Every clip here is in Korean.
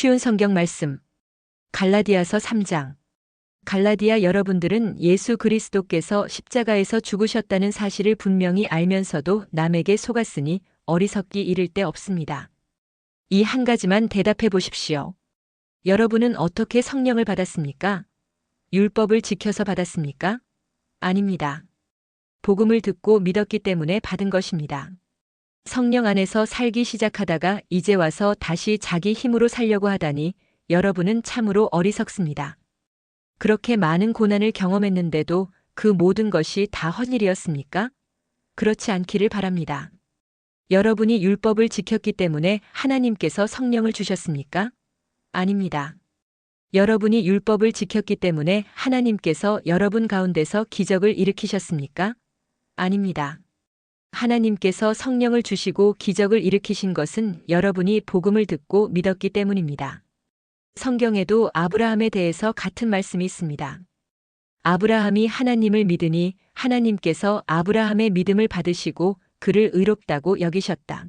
쉬운 성경 말씀. 갈라디아서 3장. 갈라디아 여러분들은 예수 그리스도께서 십자가에서 죽으셨다는 사실을 분명히 알면서도 남에게 속았으니 어리석기 이를 데 없습니다. 이 한 가지만 대답해 보십시오. 여러분은 어떻게 성령을 받았습니까? 율법을 지켜서 받았습니까? 아닙니다. 복음을 듣고 믿었기 때문에 받은 것입니다. 성령 안에서 살기 시작하다가 이제 와서 다시 자기 힘으로 살려고 하다니 여러분은 참으로 어리석습니다. 그렇게 많은 고난을 경험했는데도 그 모든 것이 다 헛일이었습니까? 그렇지 않기를 바랍니다. 여러분이 율법을 지켰기 때문에 하나님께서 성령을 주셨습니까? 아닙니다. 여러분이 율법을 지켰기 때문에 하나님께서 여러분 가운데서 기적을 일으키셨습니까? 아닙니다. 하나님께서 성령을 주시고 기적을 일으키신 것은 여러분이 복음을 듣고 믿었기 때문입니다. 성경에도 아브라함에 대해서 같은 말씀이 있습니다. 아브라함이 하나님을 믿으니 하나님께서 아브라함의 믿음을 받으시고 그를 의롭다고 여기셨다.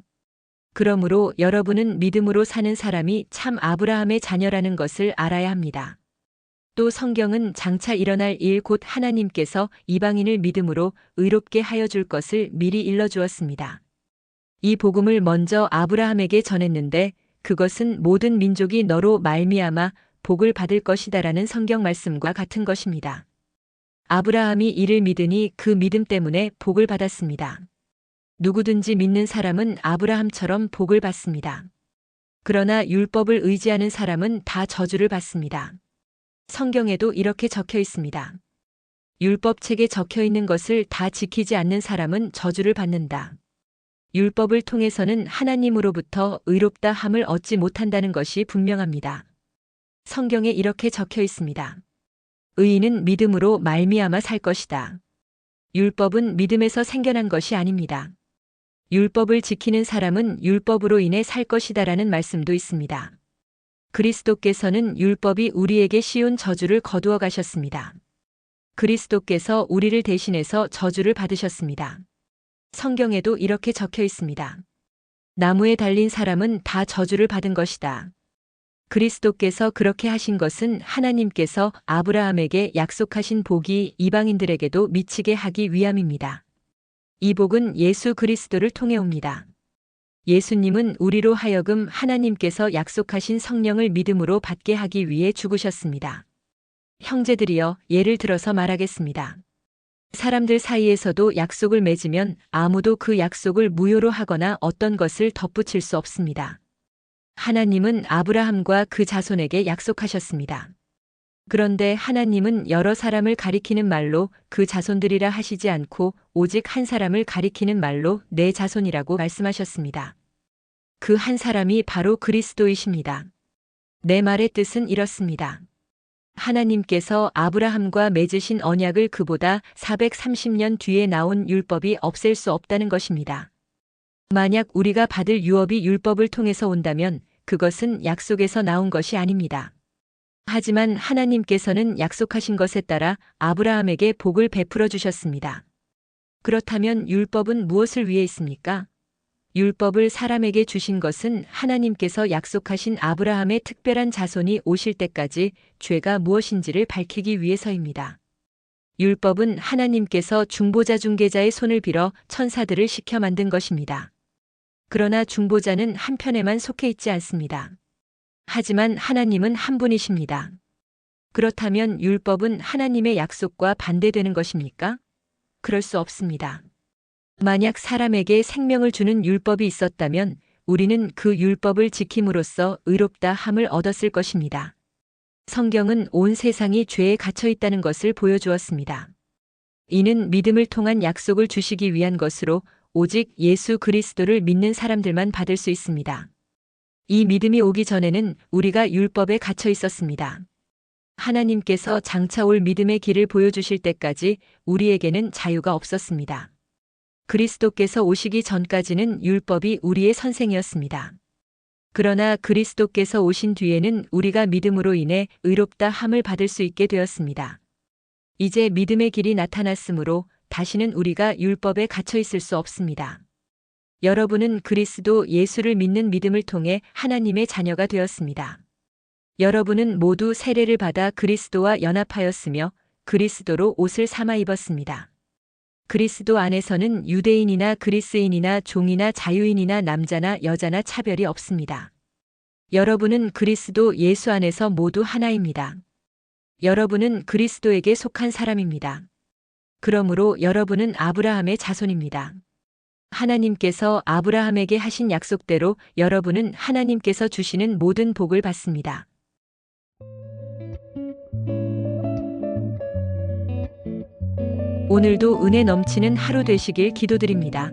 그러므로 여러분은 믿음으로 사는 사람이 참 아브라함의 자녀라는 것을 알아야 합니다. 또 성경은 장차 일어날 일 곧 하나님께서 이방인을 믿음으로 의롭게 하여 줄 것을 미리 일러주었습니다. 이 복음을 먼저 아브라함에게 전했는데 그것은 모든 민족이 너로 말미암아 복을 받을 것이다라는 성경 말씀과 같은 것입니다. 아브라함이 이를 믿으니 그 믿음 때문에 복을 받았습니다. 누구든지 믿는 사람은 아브라함처럼 복을 받습니다. 그러나 율법을 의지하는 사람은 다 저주를 받습니다. 성경에도 이렇게 적혀 있습니다. 율법책에 적혀 있는 것을 다 지키지 않는 사람은 저주를 받는다. 율법을 통해서는 하나님으로부터 의롭다 함을 얻지 못한다는 것이 분명합니다. 성경에 이렇게 적혀 있습니다. 의인은 믿음으로 말미암아 살 것이다. 율법은 믿음에서 생겨난 것이 아닙니다. 율법을 지키는 사람은 율법으로 인해 살 것이다라는 말씀도 있습니다. 그리스도께서는 율법이 우리에게 씌운 저주를 거두어 가셨습니다. 그리스도께서 우리를 대신해서 저주를 받으셨습니다. 성경에도 이렇게 적혀 있습니다. 나무에 달린 사람은 다 저주를 받은 것이다. 그리스도께서 그렇게 하신 것은 하나님께서 아브라함에게 약속하신 복이 이방인들에게도 미치게 하기 위함입니다. 이 복은 예수 그리스도를 통해 옵니다. 예수님은 우리로 하여금 하나님께서 약속하신 성령을 믿음으로 받게 하기 위해 죽으셨습니다. 형제들이여, 예를 들어서 말하겠습니다. 사람들 사이에서도 약속을 맺으면 아무도 그 약속을 무효로 하거나 어떤 것을 덧붙일 수 없습니다. 하나님은 아브라함과 그 자손에게 약속하셨습니다. 그런데 하나님은 여러 사람을 가리키는 말로 그 자손들이라 하시지 않고 오직 한 사람을 가리키는 말로 내 자손이라고 말씀하셨습니다. 그 한 사람이 바로 그리스도이십니다. 내 말의 뜻은 이렇습니다. 하나님께서 아브라함과 맺으신 언약을 그보다 430년 뒤에 나온 율법이 없앨 수 없다는 것입니다. 만약 우리가 받을 유업이 율법을 통해서 온다면 그것은 약속에서 나온 것이 아닙니다. 하지만 하나님께서는 약속하신 것에 따라 아브라함에게 복을 베풀어 주셨습니다. 그렇다면 율법은 무엇을 위해 있습니까? 율법을 사람에게 주신 것은 하나님께서 약속하신 아브라함의 특별한 자손이 오실 때까지 죄가 무엇인지를 밝히기 위해서입니다. 율법은 하나님께서 중보자 중개자의 손을 빌어 천사들을 시켜 만든 것입니다. 그러나 중보자는 한편에만 속해 있지 않습니다. 하지만 하나님은 한 분이십니다. 그렇다면 율법은 하나님의 약속과 반대되는 것입니까? 그럴 수 없습니다. 만약 사람에게 생명을 주는 율법이 있었다면 우리는 그 율법을 지킴으로써 의롭다 함을 얻었을 것입니다. 성경은 온 세상이 죄에 갇혀 있다는 것을 보여주었습니다. 이는 믿음을 통한 약속을 주시기 위한 것으로 오직 예수 그리스도를 믿는 사람들만 받을 수 있습니다. 이 믿음이 오기 전에는 우리가 율법에 갇혀 있었습니다. 하나님께서 장차 올 믿음의 길을 보여주실 때까지 우리에게는 자유가 없었습니다. 그리스도께서 오시기 전까지는 율법이 우리의 선생이었습니다. 그러나 그리스도께서 오신 뒤에는 우리가 믿음으로 인해 의롭다 함을 받을 수 있게 되었습니다. 이제 믿음의 길이 나타났으므로 다시는 우리가 율법에 갇혀 있을 수 없습니다. 여러분은 그리스도 예수를 믿는 믿음을 통해 하나님의 자녀가 되었습니다. 여러분은 모두 세례를 받아 그리스도와 연합하였으며 그리스도로 옷을 삼아 입었습니다. 그리스도 안에서는 유대인이나 그리스인이나 종이나 자유인이나 남자나 여자나 차별이 없습니다. 여러분은 그리스도 예수 안에서 모두 하나입니다. 여러분은 그리스도에게 속한 사람입니다. 그러므로 여러분은 아브라함의 자손입니다. 하나님께서 아브라함에게 하신 약속대로 여러분은 하나님께서 주시는 모든 복을 받습니다. 오늘도 은혜 넘치는 하루 되시길 기도드립니다.